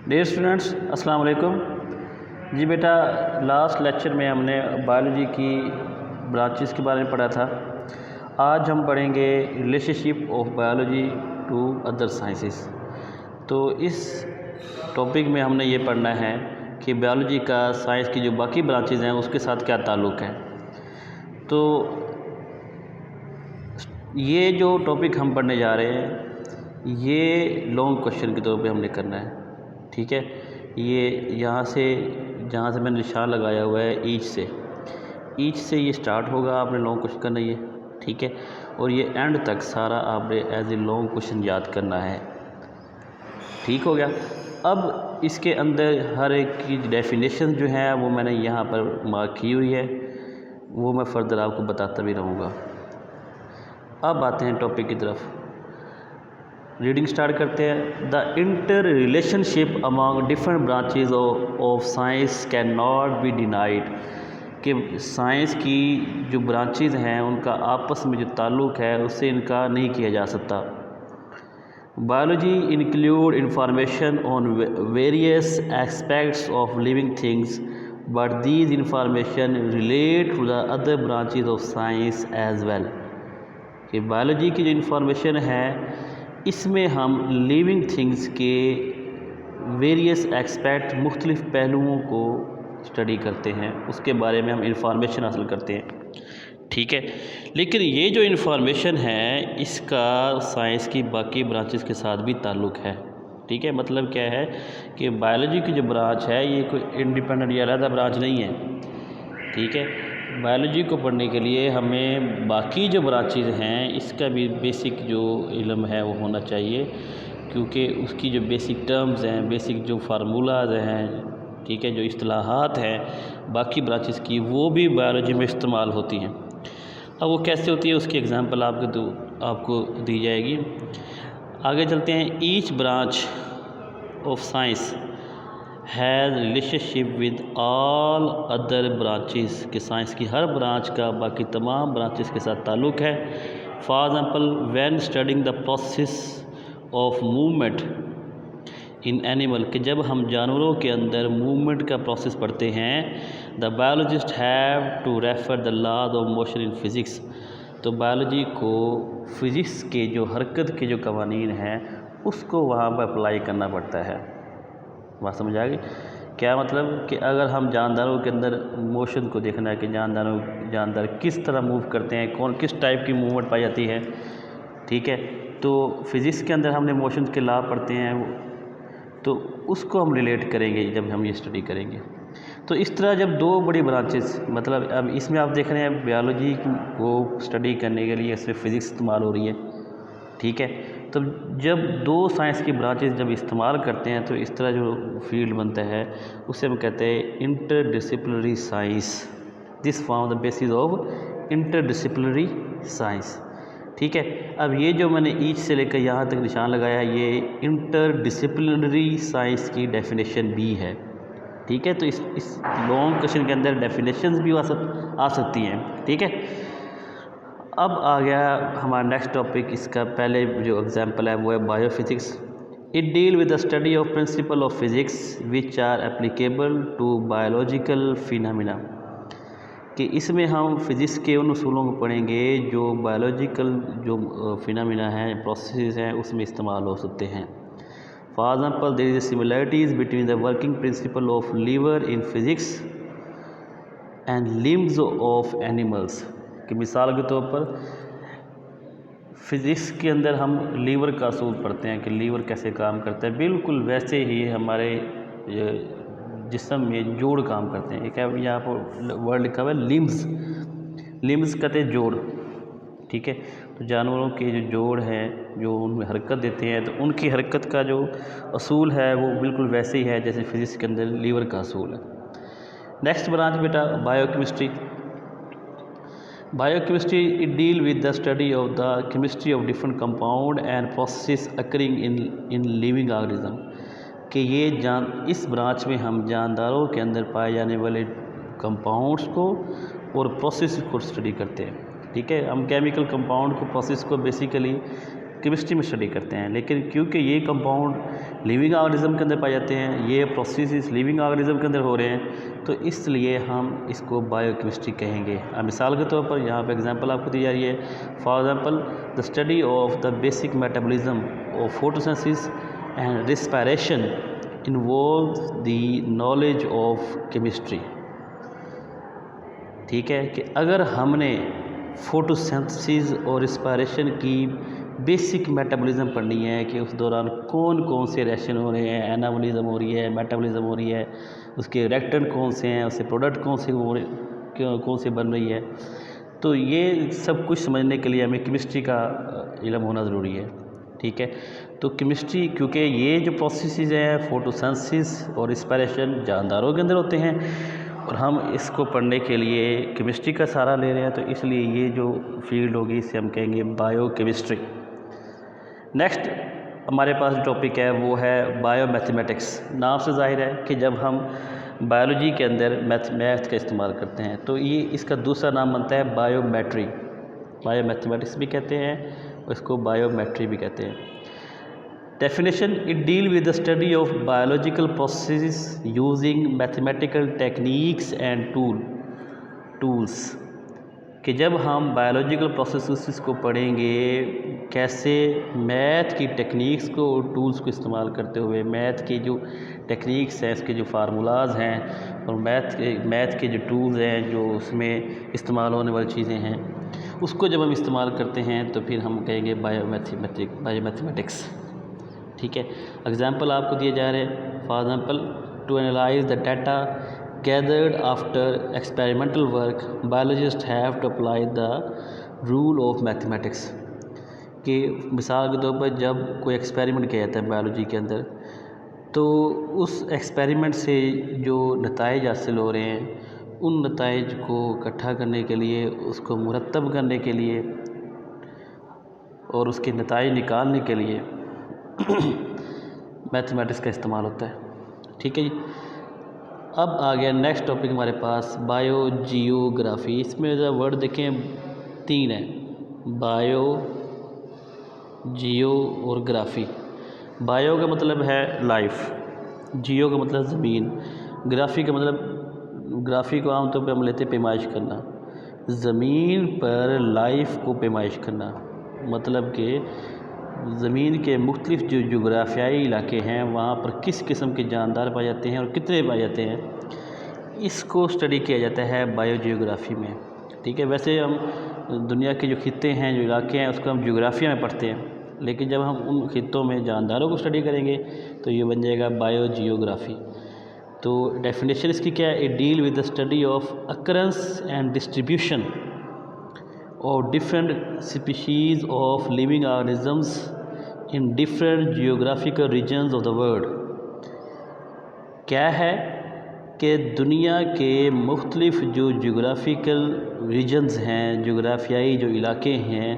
Dear students, अस्सलाम वालेकुम। जी बेटा, लास्ट लेक्चर में हमने बायोलॉजी की ब्रांचेस के बारे में पढ़ा था। आज हम पढ़ेंगे relationship of biology to other sciences. तो इस टॉपिक में हमने ये पढ़ना है कि बायोलॉजी का साइंस की जो बाकी ब्रांचेस हैं उसके साथ क्या ताल्लुक़ है। तो ये जो टॉपिक हम पढ़ने जा रहे हैं ये लॉन्ग क्वेश्चन के तौर पे हमने करना है, ठीक है। ये जहाँ से मैंने निशान लगाया हुआ है ईच से ये स्टार्ट होगा, आपने लॉन्ग क्वेश्चन करना ये, ठीक है। और ये एंड तक सारा आपने एज ए लॉन्ग क्वेश्चन याद करना है, ठीक हो गया। अब इसके अंदर हर एक की डेफिनेशन जो है वो मैंने यहाँ पर मार्क की हुई है, वो मैं फर्दर आपको बताता भी रहूँगा। अब आते हैं टॉपिक की तरफ, रीडिंग स्टार्ट करते हैं। The inter relationship among different branches of science can not be denied, कि साइंस की जो ब्रांचेज हैं उनका आपस में जो ताल्लुक़ है उससे इनकार नहीं किया जा सकता। Biology include information on various aspects of living things, but these information relate to the other branches of science as well, कि बायोलॉजी की जो इंफॉर्मेशन है इसमें हम लिविंग थिंग्स के वेरियस एस्पेक्ट, मुख्तलिफ़ पहलुओं को स्टडी करते हैं, उसके बारे में हम इंफॉर्मेशन हासिल करते हैं, ठीक है। लेकिन ये जो इंफॉर्मेशन है इसका साइंस की बाकी ब्रांचेस के साथ भी ताल्लुक़ है, ठीक है। मतलब क्या है कि बायोलॉजी की जो ब्रांच है ये कोई इंडिपेंडेंट या अलग ब्रांच नहीं है, ठीक है। बायोलॉजी को पढ़ने के लिए हमें बाकी जो ब्रांचेज हैं इसका भी बेसिक जो इल्म है वो होना चाहिए, क्योंकि उसकी जो बेसिक टर्म्स हैं, बेसिक जो फार्मूलाज हैं, ठीक है, जो इस्तिलाहात हैं बाकी ब्रांचेस की, वो भी बायोलॉजी में इस्तेमाल होती हैं। अब वो कैसे होती है उसकी एग्जांपल आपको दी जाएगी। आगे चलते हैं। Each branch of science has relationship with all other branches, के साइंस की हर ब्रांच का बाकी तमाम ब्रांचेस के साथ ताल्लुक़ है। For example, when studying the process of movement in animal, कि जब हम जानवरों के अंदर मूवमेंट का प्रोसेस पढ़ते हैं, the biologist have to refer the laws of motion in physics, तो बायोलॉजी को फिज़िक्स के जो हरकत के जो कवानीन हैं उसको वहाँ पर अप्लाई करना पड़ता है। बात समझ आ गई? क्या मतलब कि अगर हम जानदारों के अंदर मोशन को देखना है कि जानदार किस तरह मूव करते हैं, किस टाइप की मूवमेंट पाई जाती है, ठीक है, तो फिज़िक्स के अंदर हमने मोशन के लॉ पढ़ते हैं, तो उसको हम रिलेट करेंगे जब हम ये स्टडी करेंगे। तो इस तरह जब दो बड़ी ब्रांचेस, मतलब अब इसमें आप देख रहे हैं बायोलॉजी को स्टडी करने के लिए सिर्फ फिज़िक्स इस्तेमाल हो रही है, ठीक है। तो जब दो साइंस की ब्रांचेस जब इस्तेमाल करते हैं तो इस तरह जो फील्ड बनता है उसे हम कहते हैं interdisciplinary science. This form the basis of interdisciplinary science, ठीक है। अब ये जो मैंने ईच से लेकर यहाँ तक निशान लगाया है ये इंटरडिसिप्लिनरी साइंस की डेफिनेशन भी है, ठीक है। तो इस लॉन्ग क्वेश्चन के अंदर डेफिनेशंस भी आ सकती हैं, ठीक है। अब आ गया हमारा नेक्स्ट टॉपिक। इसका पहले जो एग्जांपल है वो है biophysics. It deal with the study of principle of physics which are applicable to biological phenomena, कि इसमें हम फिज़िक्स के उन उसूलों को पढ़ेंगे जो बायोलॉजिकल जो फिनोमेना हैं, प्रोसेस हैं, उसमें इस्तेमाल हो सकते हैं। For example, there is similarities between the working principle of lever in physics and limbs of animals, कि मिसाल के तौर पर फिज़िक्स के अंदर हम लीवर का असूल पढ़ते हैं कि लीवर कैसे काम करता है, बिल्कुल वैसे ही हमारे जिस्म में जोड़ काम करते हैं। एक है यहाँ पर वर्ड लिखा हुआ है लिम्स कहते हैं जोड़, ठीक है। तो जानवरों के जो जोड़ हैं जो उनमें हरकत देते हैं, तो उनकी हरकत का जो असूल है वो बिल्कुल वैसे ही है जैसे फिज़िक्स के अंदर लीवर का असूल है। नेक्स्ट ब्रांच बेटा biochemistry. Biochemistry, it deal with the study of the chemistry of different compound and processes occurring in living organism, कि ये इस ब्रांच में हम जानदारों के अंदर पाए जाने वाले कंपाउंड्स को और प्रोसेस को स्टडी करते हैं, ठीक है। हम केमिकल कंपाउंड को, प्रोसेस को बेसिकली केमिस्ट्री में स्टडी करते हैं, लेकिन क्योंकि ये कंपाउंड लिविंग ऑर्गेनिज्म के अंदर पाए जाते हैं, ये प्रोसेस लिविंग ऑर्गेनिज्म के अंदर हो रहे हैं, तो इसलिए हम इसको बायोकेमिस्ट्री कहेंगे। अब मिसाल के तौर पर यहाँ पे एग्जांपल आपको दी जा रही है। For example the study of the basic metabolism of photosynthesis and respiration involves the knowledge of chemistry. ठीक है, कि अगर हमने फोटोसिंथेसिस और रेस्पिरेशन की बेसिक मेटाबॉलिज्म पढ़नी है कि उस दौरान कौन कौन से रिएक्शन हो रहे हैं, एनाबॉलिज्म हो रही है, मेटाबॉलिज्म हो रही है, उसके रिएक्टेंट कौन से हैं, उससे प्रोडक्ट कौन से बन रही है, तो ये सब कुछ समझने के लिए हमें केमिस्ट्री का इल्म होना ज़रूरी है। ठीक है, तो केमिस्ट्री, क्योंकि ये जो प्रोसेसेस हैं फोटोसिंथेसिस और रेस्पिरेशन जानदारों के अंदर होते हैं और हम इसको पढ़ने के लिए केमिस्ट्री का सहारा ले रहे हैं, तो इसलिए ये जो फील्ड होगी इसे हम कहेंगे बायोकेमिस्ट्री। नेक्स्ट हमारे पास जो टॉपिक है वो है बायोमैथमेटिक्स। नाम से जाहिर है कि जब हम बायोलॉजी के अंदर मैथ का इस्तेमाल करते हैं तो ये इसका दूसरा नाम बनता है बायोमेट्री। बायोमैथमेटिक्स भी कहते हैं और इसको बायोमेट्री भी कहते हैं। Definition, it deal with the study of biological processes using mathematical techniques and tools, कि जब हम बायोलॉजिकल प्रोसेसेस को पढ़ेंगे कैसे मैथ की टेक्निक्स को और टूल्स को इस्तेमाल करते हुए, मैथ की जो टेक्निक्स हैं, इसके जो फार्मूलाज हैं और मैथ के जो टूल्स हैं, जो उसमें इस्तेमाल होने वाली चीज़ें हैं, उसको जब हम इस्तेमाल करते हैं तो फिर हम कहेंगे बायोमैथमेटिक्स। ठीक है, एग्जाम्पल आपको दिए जा रहे हैं। For example, to analyse the data gathered after experimental work, biologists have to apply the rule of mathematics। कि मिसाल के तौर पर जब कोई एक्सपेरिमेंट किया जाता है बायोलॉजी के अंदर, तो उस एक्सपेरिमेंट से जो नताइज हासिल हो रहे हैं उन नताइज को इकट्ठा करने के लिए, उसको मुरतब करने के लिए और उसके नताइज निकालने के लिए मैथमेटिक्स का इस्तेमाल होता है। ठीक है जी। अब आ गया नेक्स्ट टॉपिक हमारे पास बायोजियोग्राफी। इसमें जो वर्ड देखें 3 है, बायो, जियो और ग्राफी। बायो का मतलब है लाइफ, जियो का मतलब ज़मीन, ग्राफी का मतलब, ग्राफी को आमतौर पर हम लेते पैमाइश करना, ज़मीन पर लाइफ को पैमाइश करना, मतलब कि ज़मीन के मुख्तलिफ जो जोग्राफियाई इलाके हैं वहाँ पर किस किस्म के जानदार पाए जाते हैं और कितने पाए जाते हैं, इसको स्टडी किया जाता है बायोजियोग्राफी में। ठीक है, वैसे हम दुनिया के जो खित्ते हैं, जो इलाके हैं, उसको हम जोग्राफिया में पढ़ते हैं, लेकिन जब हम उन खित्तों में जानदारों को स्टडी करेंगे तो ये बन जाएगा बायोजियोग्राफी। तो डेफिनेशन इसकी क्या है? It deal with the study of occurrence and distribution और different species of living organisms in different geographical regions of the world. क्या है कि दुनिया के मुख्तलिफ जो जियोग्राफिकल रीजन्स हैं, जोग्राफियाई जो इलाके हैं,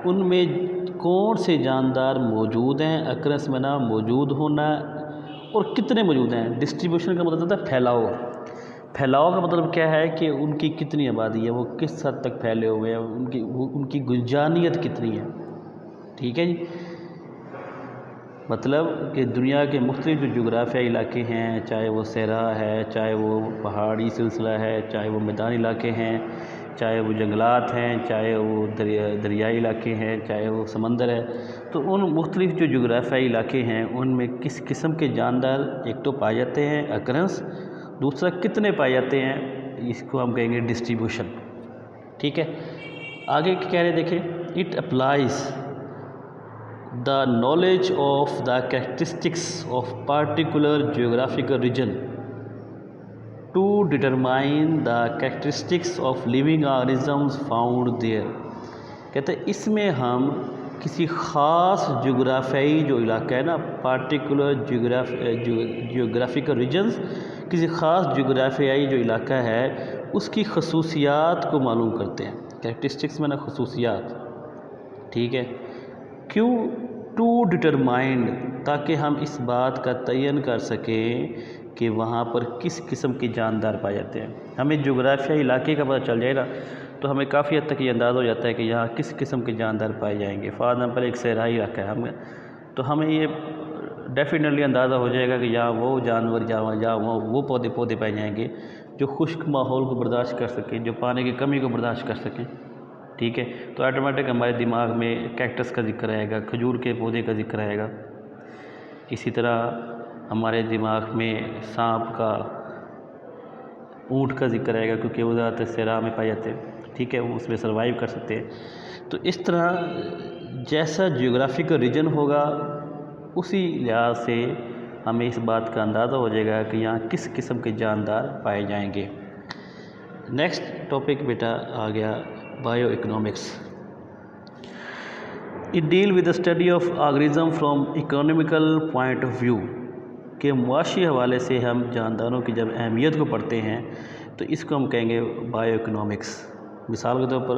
उनमें कौन से जानदार मौजूद हैं, अकरेंस में ना मौजूद होना और कितने मौजूद हैं। डिस्ट्रीब्यूशन का मतलब होता है फैलाव। फैलाव का मतलब क्या है कि उनकी कितनी आबादी है, वो किस हद तक फैले हुए हैं, उनकी गुंजानियत कितनी है। ठीक है जी, मतलब कि दुनिया के मुख्तलिफ जो जोग्राफियाई इलाके हैं, चाहे वो सहरा है, चाहे वो पहाड़ी सिलसिला है, चाहे वो मैदानी इलाके हैं, चाहे वो जंगलात हैं, चाहे वो दरियाई इलाके हैं, चाहे वो समंदर है, तो उन मुख्तलिफ जो जोग्राफियाई इलाके हैं उनमें किस किस्म के जानदार एक तो पाए जाते हैं अकरेंस, दूसरा कितने पाए जाते हैं, इसको हम कहेंगे डिस्ट्रीब्यूशन। ठीक है, आगे क्या कह रहे हैं देखें, it applies the knowledge of the characteristics of particular geographical region to determine the characteristics of living organisms found there. कहते हैं इसमें हम किसी ख़ास जोग्राफियाई जो इलाका है ना, पार्टिकुलर जियोग्राफिकल रीजन्स, किसी ख़ास जोग्राफियाई जो इलाका है उसकी खसूसियात को मालूम करते हैं। कैरेक्टरिस्टिक्स में ना खसूसियात। ठीक है, क्यों? टू डिटरमाइन, ताकि हम इस बात का तयन कर सकें कि वहाँ पर किस किस्म के जानदार पाए जाते हैं। हमें जोग्राफियाई इलाके का पता चल जाएगा तो हमें काफ़ी हद तक ये अंदाज़ा हो जाता है कि यहाँ किस किस्म के जानदार पाए जाएंगे। फॉर एग्ज़ाम्पल एक सहराई इलाका है हमें, तो हमें ये डेफिनेटली अंदाज़ा हो जाएगा कि यहाँ वो जानवर जहाँ वो पौधे पाए जाएंगे जो खुश्क माहौल को बर्दाश्त कर सकें, जो पानी की कमी को बर्दाश्त कर सकें। ठीक है, तो ऑटोमेटिक हमारे दिमाग में कैक्टस का जिक्र आएगा, खजूर के पौधे का जिक्र आएगा। इसी तरह हमारे दिमाग में सांप का, ऊँट का जिक्र आएगा, क्योंकि वो ज़्यादातर सहरा में पाए जाते हैं। ठीक है, वो उसमें सर्वाइव कर सकते हैं। तो इस तरह जैसा जियोग्राफिकल रीजन होगा उसी लिहाज से हमें इस बात का अंदाज़ा हो जाएगा कि यहाँ किस किस्म के जानदार पाए जाएंगे। नेक्स्ट टॉपिक बेटा आ गया bio economics. It deal with the study of organism from economical point of view, के मुआशी हवाले से हम जानदारों की जब अहमियत को पढ़ते हैं तो इसको हम कहेंगे बायो इकोनॉमिक्स। मिसाल के तौर पर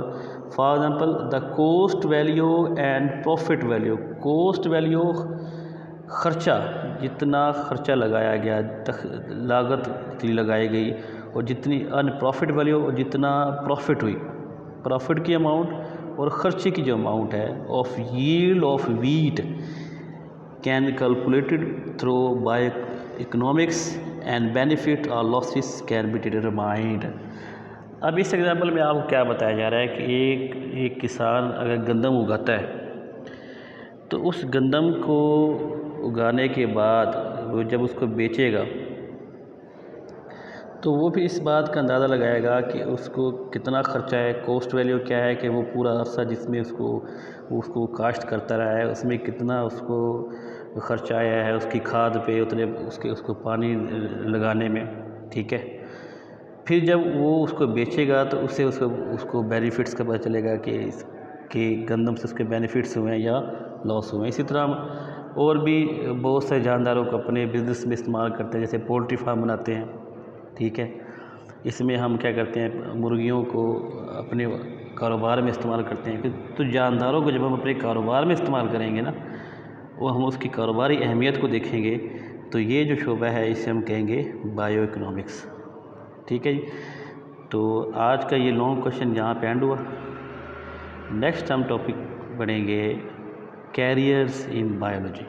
for example the cost value and profit value. Cost value ख़र्चा, जितना ख़र्चा लगाया गया, लागत जितनी लगाई गई, और जितनी अनप्रॉफिट वैल्यू और जितना प्रॉफिट हुई, प्रॉफिट की अमाउंट और ख़र्चे की जो अमाउंट है of yield of wheat can calculated through bio economics and benefit और लॉसेस कैन बी डिटरमाइंड। अब इस एग्जांपल में आपको क्या बताया जा रहा है कि एक किसान अगर गंदम उगाता है तो उस गंदम को उगाने के बाद वो जब उसको बेचेगा तो वो भी इस बात का अंदाज़ा लगाएगा कि उसको कितना ख़र्चा है। कॉस्ट वैल्यू क्या है कि वो पूरा अरसा जिसमें उसको काश्त करता रहा है उसमें कितना उसको ख़र्चा आया है, उसकी खाद पे उतने उसको पानी लगाने में। ठीक है, फिर जब वो उसको बेचेगा तो उससे उसको बेनिफिट्स का पता चलेगा कि गंदम से उसके बेनिफिट्स हुए हैं या लॉस हुए हैं। इसी तरह और भी बहुत से जानदारों को अपने बिज़नेस में इस्तेमाल करते हैं, जैसे पोल्ट्री फार्म बनाते हैं। ठीक है, इसमें हम क्या करते हैं, मुर्गियों को अपने कारोबार में इस्तेमाल करते हैं। तो जानदारों को जब हम अपने कारोबार में इस्तेमाल करेंगे ना, वो हम उसकी कारोबारी अहमियत को देखेंगे, तो ये जो शोबा है इसे हम कहेंगे बायो इकोनॉमिक्स। ठीक है जी, तो आज का ये लॉन्ग क्वेश्चन यहाँ पे एंड हुआ। नेक्स्ट हम टॉपिक पढ़ेंगे कैरियर्स इन बायोलॉजी।